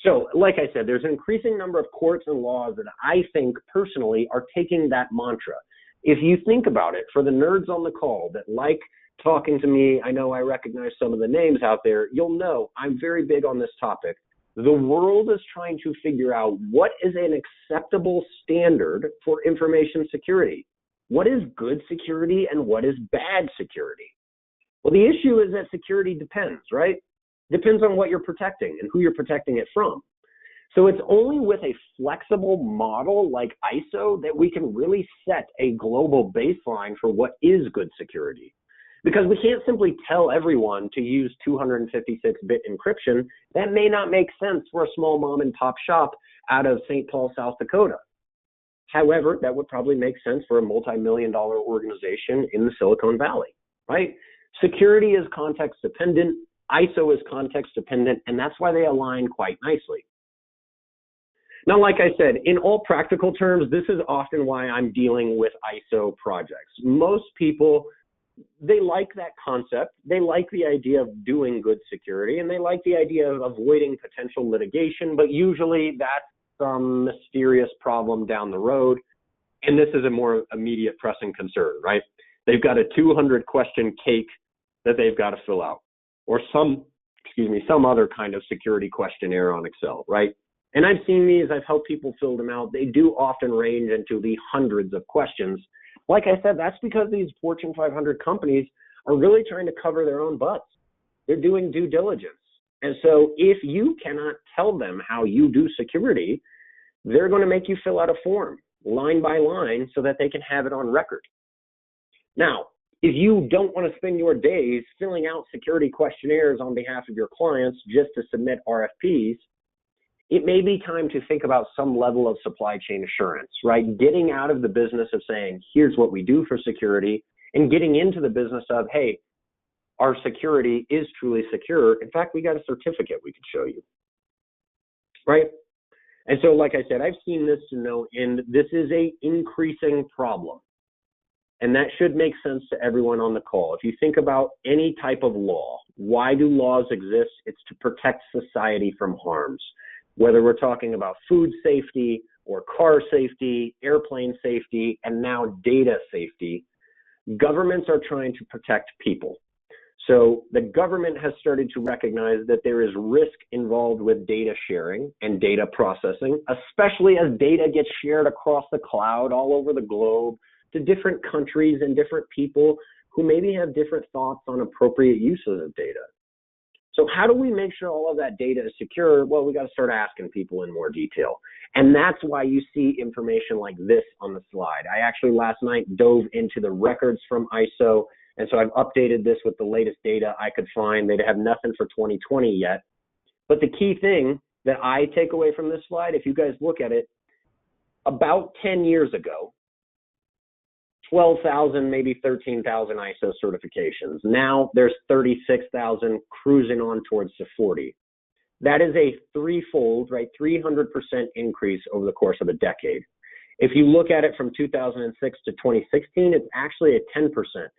So like I said, there's an increasing number of courts and laws that I think personally are taking that mantra. If you think about it, for the nerds on the call that like talking to me, I know I recognize some of the names out there, you'll know I'm very big on this topic. The world is trying to figure out what is an acceptable standard for information security. What is good security and what is bad security? Well, the issue is that security depends, right? Depends on what you're protecting and who you're protecting it from. So it's only with a flexible model like ISO that we can really set a global baseline for what is good security. Because we can't simply tell everyone to use 256-bit encryption. That may not make sense for a small mom and pop shop out of St. Paul, South Dakota. However, that would probably make sense for a multi-million-dollar organization in the Silicon Valley, right? Security is context dependent, ISO is context dependent, and that's why they align quite nicely. Now, like I said, in all practical terms, this is often why I'm dealing with ISO projects. Most people, they like that concept, they like the idea of doing good security, and they like the idea of avoiding potential litigation, but usually that's some mysterious problem down the road, and this is a more immediate pressing concern, right? They've got a 200-question cake that they've got to fill out, or some other kind of security questionnaire on Excel, right? And I've seen these, I've helped people fill them out. They do often range into the hundreds of questions. Like I said, that's because these Fortune 500 companies are really trying to cover their own butts. They're doing due diligence. And so if you cannot tell them how you do security, they're going to make you fill out a form line by line so that they can have it on record. Now, if you don't want to spend your days filling out security questionnaires on behalf of your clients just to submit RFPs, it may be time to think about some level of supply chain assurance, right? Getting out of the business of saying, here's what we do for security, and getting into the business of, hey, our security is truly secure. In fact, we got a certificate we could show you, right? And so, like I said, I've seen this to no end. This is a increasing problem. And that should make sense to everyone on the call. If you think about any type of law, why do laws exist? It's to protect society from harms. Whether we're talking about food safety or car safety, airplane safety, and now data safety, governments are trying to protect people. So the government has started to recognize that there is risk involved with data sharing and data processing, especially as data gets shared across the cloud all over the globe to different countries and different people who maybe have different thoughts on appropriate uses of data. So how do we make sure all of that data is secure? Well, we got to start asking people in more detail. And that's why you see information like this on the slide. I actually last night dove into the records from ISO. And so I've updated this with the latest data I could find. They have nothing for 2020 yet. But the key thing that I take away from this slide, if you guys look at it, about 10 years ago, 12,000, maybe 13,000 ISO certifications. Now there's 36,000 cruising on towards the 40. That is a threefold, right, 300% increase over the course of a decade. If you look at it from 2006 to 2016, it's actually a 10%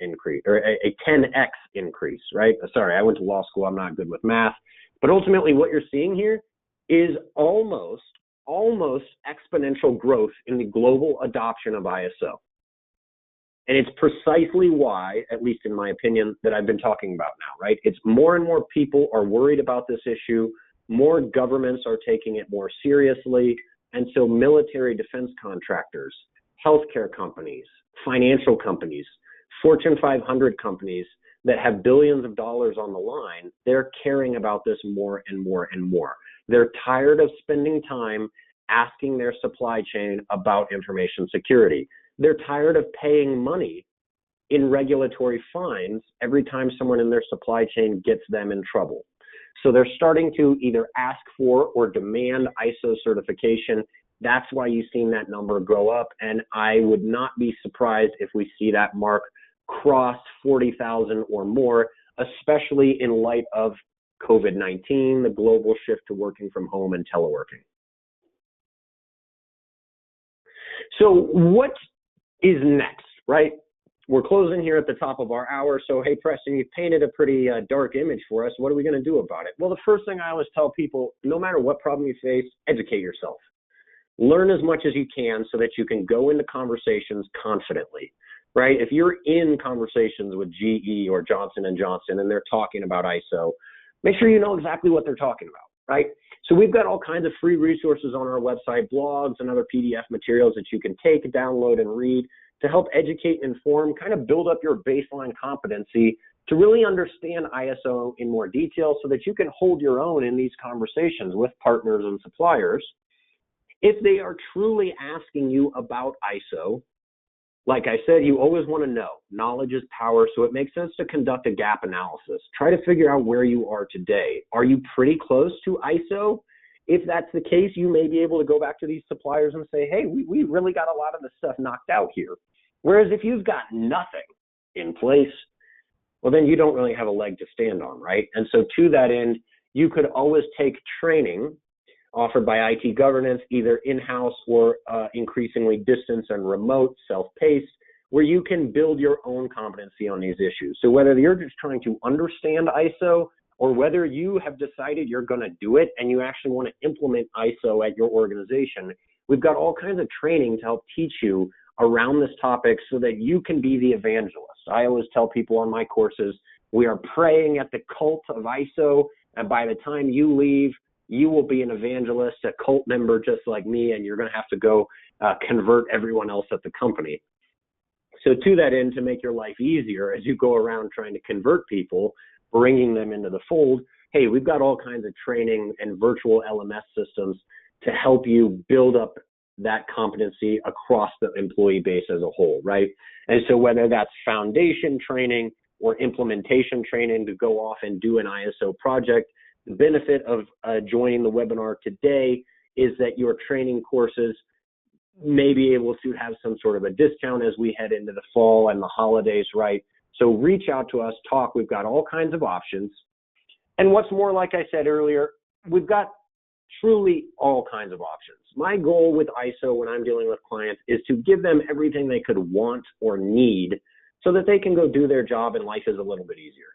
increase, or a 10x increase, right? Sorry, I went to law school, I'm not good with math. But ultimately what you're seeing here is almost exponential growth in the global adoption of ISO. And it's precisely why, at least in my opinion, that I've been talking about now, right? It's more and more people are worried about this issue. More governments are taking it more seriously. And so military defense contractors, healthcare companies, financial companies, Fortune 500 companies that have billions of dollars on the line, they're caring about this more and more and more. They're tired of spending time asking their supply chain about information security. They're tired of paying money in regulatory fines every time someone in their supply chain gets them in trouble. So they're starting to either ask for or demand ISO certification. That's why you've seen that number go up. And I would not be surprised if we see that mark cross 40,000 or more, especially in light of COVID-19, the global shift to working from home and teleworking. So what is next, right? We're closing here at the top of our hour. So, hey, Preston, you've painted a pretty dark image for us. What are we going to do about it? Well, the first thing I always tell people, no matter what problem you face, educate yourself. Learn as much as you can so that you can go into conversations confidently, right? If you're in conversations with GE or Johnson & Johnson and they're talking about ISO, make sure you know exactly what they're talking about, right? So we've got all kinds of free resources on our website, blogs and other PDF materials that you can take, download, and read to help educate and inform, kind of build up your baseline competency to really understand ISO in more detail so that you can hold your own in these conversations with partners and suppliers. If they are truly asking you about ISO, like I said, you always want to know. Knowledge is power, so it makes sense to conduct a gap analysis. Try to figure out where you are today. Are you pretty close to ISO? If that's the case, you may be able to go back to these suppliers and say, hey, we really got a lot of the stuff knocked out here. Whereas if you've got nothing in place, well, then you don't really have a leg to stand on, right? And so to that end, you could always take training offered by IT governance, either in-house or increasingly distance and remote, self-paced, where you can build your own competency on these issues. So whether you're just trying to understand ISO or whether you have decided you're going to do it and you actually want to implement ISO at your organization, we've got all kinds of training to help teach you around this topic so that you can be the evangelist. I always tell people on my courses, we are praying at the cult of ISO, and by the time you leave, you will be an evangelist, a cult member just like me, and you're going to have to go convert everyone else at the company. So to that end, to make your life easier as you go around trying to convert people, bringing them into the fold, hey, we've got all kinds of training and virtual LMS systems to help you build up that competency across the employee base as a whole, right? And so whether that's foundation training or implementation training to go off and do an ISO project, the benefit of joining the webinar today is that your training courses may be able to have some sort of a discount as we head into the fall and the holidays, right? So reach out to us, talk. We've got all kinds of options. And what's more, like I said earlier, we've got truly all kinds of options. My goal with ISO when I'm dealing with clients is to give them everything they could want or need so that they can go do their job and life is a little bit easier,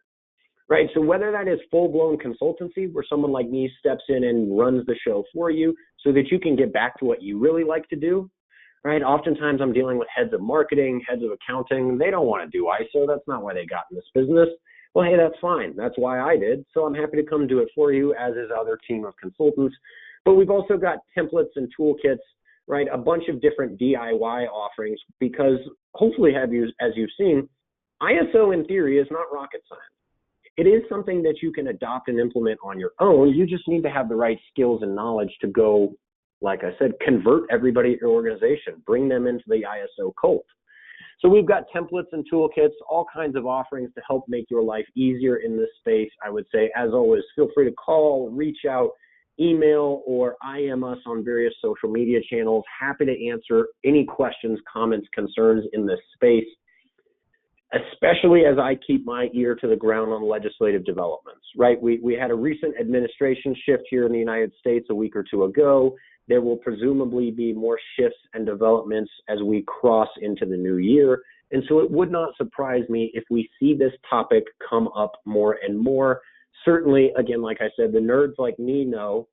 right? So whether that is full-blown consultancy where someone like me steps in and runs the show for you so that you can get back to what you really like to do, right? Oftentimes I'm dealing with heads of marketing, heads of accounting. They don't want to do ISO. That's not why they got in this business. Well, hey, that's fine. That's why I did. So I'm happy to come do it for you, as is other team of consultants. But we've also got templates and toolkits, right? A bunch of different DIY offerings because hopefully as you've seen, ISO in theory is not rocket science. It is something that you can adopt and implement on your own. You just need to have the right skills and knowledge to go, like I said, convert everybody at your organization, bring them into the ISO cult. So we've got templates and toolkits, all kinds of offerings to help make your life easier in this space. I would say, as always, feel free to call, reach out, email, or IM us on various social media channels. Happy to answer any questions, comments, concerns in this space, especially as I keep my ear to the ground on legislative developments, right? We had a recent administration shift here in the United States a week or two ago. There will presumably be more shifts and developments as we cross into the new year. And so it would not surprise me if we see this topic come up more and more. Certainly, again, like I said, the nerds like me know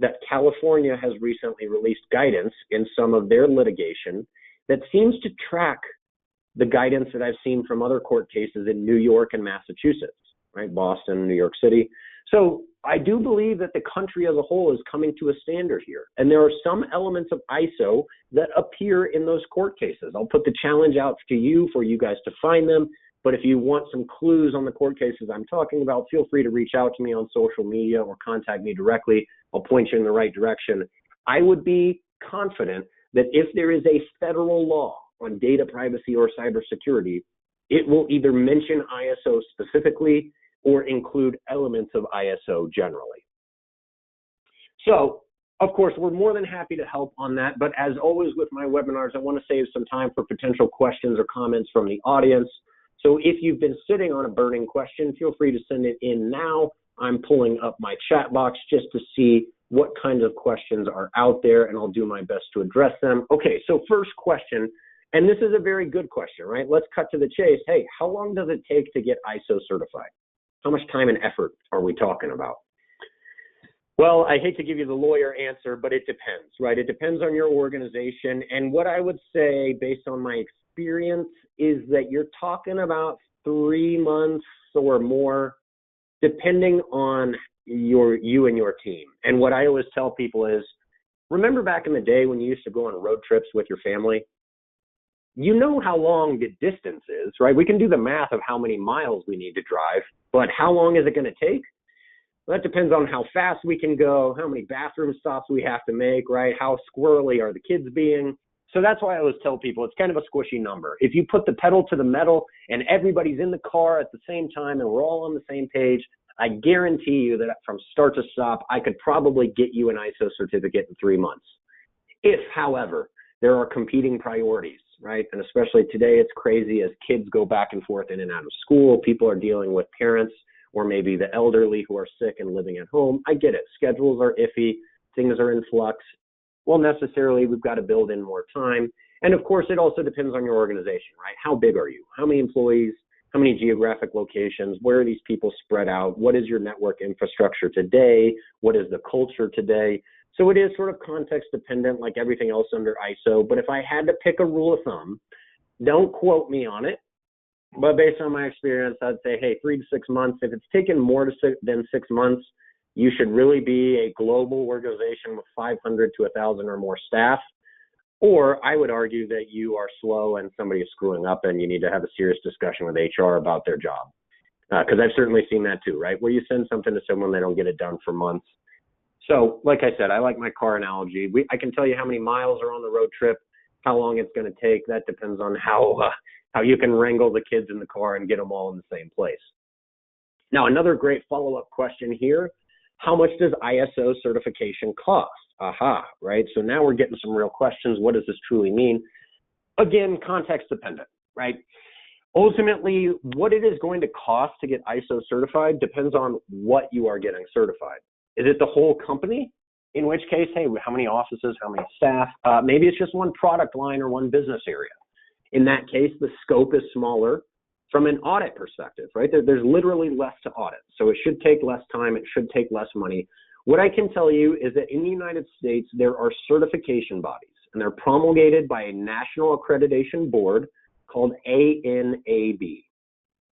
that California has recently released guidance in some of their litigation that seems to track the guidance that I've seen from other court cases in New York and Massachusetts, right? Boston, New York City. So I do believe that the country as a whole is coming to a standard here. And there are some elements of ISO that appear in those court cases. I'll put the challenge out to you for you guys to find them. But if you want some clues on the court cases I'm talking about, feel free to reach out to me on social media or contact me directly. I'll point you in the right direction. I would be confident that if there is a federal law on data privacy or cybersecurity, it will either mention ISO specifically or include elements of ISO generally. So, of course, we're more than happy to help on that. But as always with my webinars, I want to save some time for potential questions or comments from the audience. So if you've been sitting on a burning question, feel free to send it in now. I'm pulling up my chat box just to see what kinds of questions are out there, and I'll do my best to address them. Okay, so first question, and this is a very good question, right? Let's cut to the chase. Hey, how long does it take to get ISO certified? How much time and effort are we talking about? Well, I hate to give you the lawyer answer, but it depends, right? It depends on your organization. And what I would say, based on my experience, is that you're talking about 3 months or more, depending on you and your team. And what I always tell people is, remember back in the day when you used to go on road trips with your family? You know how long the distance is, right? We can do the math of how many miles we need to drive, but how long is it going to take? Well, that depends on how fast we can go, how many bathroom stops we have to make, right? How squirrely are the kids being? So that's why I always tell people it's kind of a squishy number. If you put the pedal to the metal and everybody's in the car at the same time and we're all on the same page, I guarantee you that from start to stop, I could probably get you an ISO certificate in 3 months. If, however, there are competing priorities, right? And especially today, it's crazy as kids go back and forth in and out of school. People are dealing with parents or maybe the elderly who are sick and living at home. I get it. Schedules are iffy. Things are in flux. Well, necessarily, we've got to build in more time. And of course, it also depends on your organization, right? How big are you? How many employees? How many geographic locations? Where are these people spread out? What is your network infrastructure today? What is the culture today? So it is sort of context dependent like everything else under ISO. But if I had to pick a rule of thumb, don't quote me on it, but based on my experience, I'd say, hey, 3 to 6 months. If it's taken more than 6 months, you should really be a global organization with 500 to 1,000 or more staff. Or I would argue that you are slow and somebody is screwing up and you need to have a serious discussion with HR about their job. Because I've certainly seen that too, right? Where you send something to someone, they don't get it done for months. So like I said, I like my car analogy. I can tell you how many miles are on the road trip, how long it's going to take. That depends on how you can wrangle the kids in the car and get them all in the same place. Now, another great follow-up question here. How much does ISO certification cost? Aha, right? So now we're getting some real questions. What does this truly mean? Again, context dependent, right? Ultimately, what it is going to cost to get ISO certified depends on what you are getting certified. Is it the whole company? In which case, hey, how many offices, how many staff? Maybe it's just one product line or one business area. In that case, the scope is smaller. From an audit perspective, right? There's literally less to audit. So it should take less time. It should take less money. What I can tell you is that in the United States, there are certification bodies, and they're promulgated by a national accreditation board called ANAB.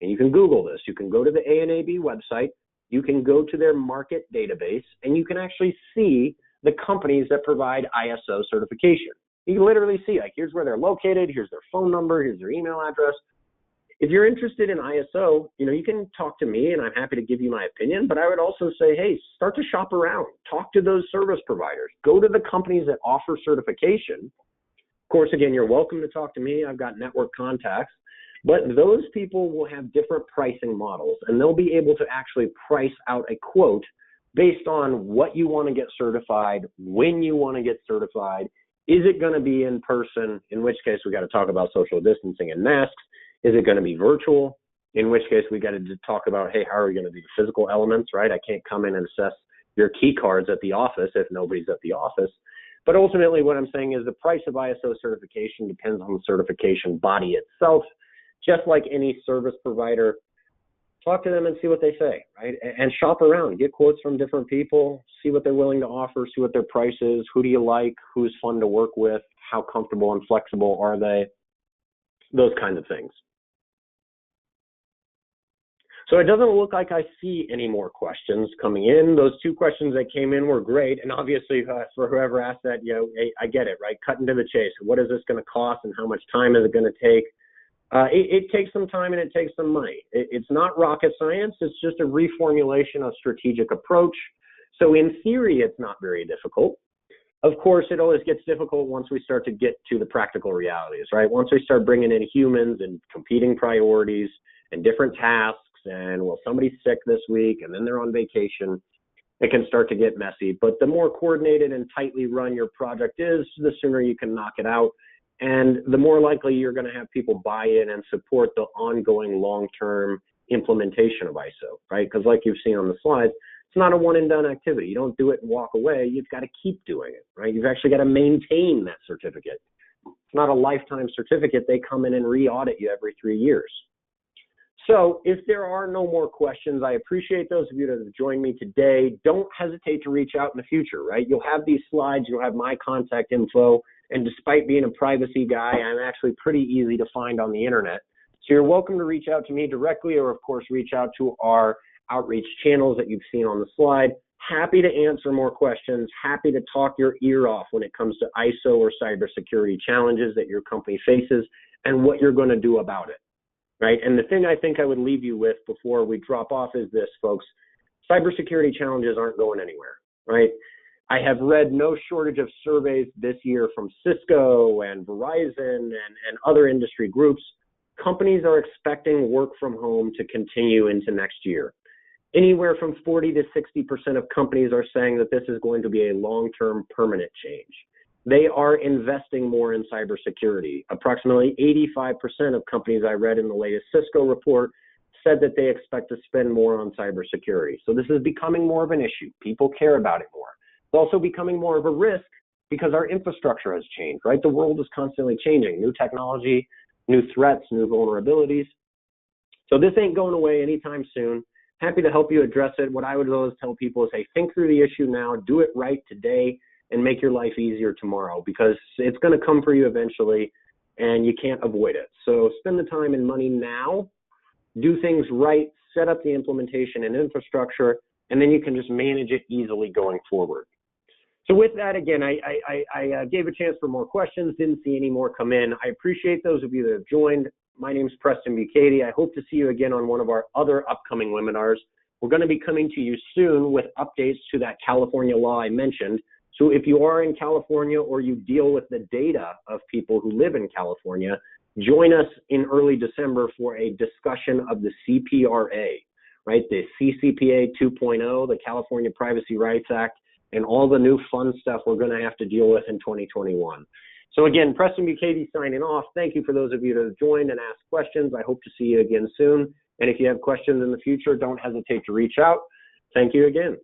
And you can Google this. You can go to the ANAB website. You can go to their market database, and you can actually see the companies that provide ISO certification. You can literally see, like, here's where they're located. Here's their phone number. Here's their email address. If you're interested in ISO, you can talk to me and I'm happy to give you my opinion, but I would also say, hey, start to shop around. Talk to those service providers. Go to the companies that offer certification. Of course, again, you're welcome to talk to me. I've got network contacts, but those people will have different pricing models and they'll be able to actually price out a quote based on what you want to get certified, when you want to get certified. Is it going to be in person? In which case, we got to talk about social distancing and masks. Is it going to be virtual? In which case, we got to talk about, hey, how are we going to do the physical elements, right? I can't come in and assess your key cards at the office if nobody's at the office. But ultimately, what I'm saying is the price of ISO certification depends on the certification body itself. Just like any service provider, talk to them and see what they say, right? And shop around, get quotes from different people, see what they're willing to offer, see what their price is, who do you like, who's fun to work with, how comfortable and flexible are they? those kinds of things. So it doesn't look like I see any more questions coming in. Those 2 questions that came in were great. And obviously for whoever asked that, I get it, right? Cutting to the chase. What is this going to cost and how much time is it going to take? It takes some time and it takes some money. It's not rocket science. It's just a reformulation of strategic approach. So in theory, it's not very difficult. Of course, it always gets difficult once we start to get to the practical realities, right? Once we start bringing in humans and competing priorities and different tasks, and well, somebody's sick this week and then they're on vacation, it can start to get messy. But the more coordinated and tightly run your project is, the sooner you can knock it out. And the more likely you're going to have people buy in and support the ongoing long-term implementation of ISO, right? Because like you've seen on the slides, it's not a one and done activity. You don't do it and walk away. You've got to keep doing it, right? You've actually got to maintain that certificate. It's not a lifetime certificate. They come in and re-audit you every 3 years. So if there are no more questions, I appreciate those of you that have joined me today. Don't hesitate to reach out in the future, right? You'll have these slides, you'll have my contact info, and despite being a privacy guy, I'm actually pretty easy to find on the internet. So you're welcome to reach out to me directly, or of course, reach out to our outreach channels that you've seen on the slide. Happy to answer more questions, happy to talk your ear off when it comes to ISO or cybersecurity challenges that your company faces and what you're going to do about it. Right. And the thing I think I would leave you with before we drop off is this, folks. Cybersecurity challenges aren't going anywhere. Right. I have read no shortage of surveys this year from Cisco and Verizon and other industry groups. Companies are expecting work from home to continue into next year. Anywhere from 40 to 60% of companies are saying that this is going to be a long-term permanent change. They are investing more in cybersecurity. Approximately 85% of companies I read in the latest Cisco report said that they expect to spend more on cybersecurity. So this is becoming more of an issue. People care about it more. It's also becoming more of a risk because our infrastructure has changed, right? The world is constantly changing. New technology, new threats, new vulnerabilities. So this ain't going away anytime soon. Happy to help you address it. What I would always tell people is, hey, think through the issue now, do it right today, and make your life easier tomorrow, because it's going to come for you eventually and you can't avoid it. So spend the time and money now, do things right, set up the implementation and infrastructure, and then you can just manage it easily going forward. So with that, again, I gave a chance for more questions, didn't see any more come in. I appreciate those of you that have joined. My name's Preston Bukaty. I hope to see you again on one of our other upcoming webinars. We're going to be coming to you soon with updates to that California law I mentioned. So if you are in California or you deal with the data of people who live in California, join us in early December for a discussion of the CPRA, right? The CCPA 2.0, the California Privacy Rights Act, and all the new fun stuff we're going to have to deal with in 2021. So again, Preston Bukaty signing off. Thank you for those of you that have joined and asked questions. I hope to see you again soon. And if you have questions in the future, don't hesitate to reach out. Thank you again.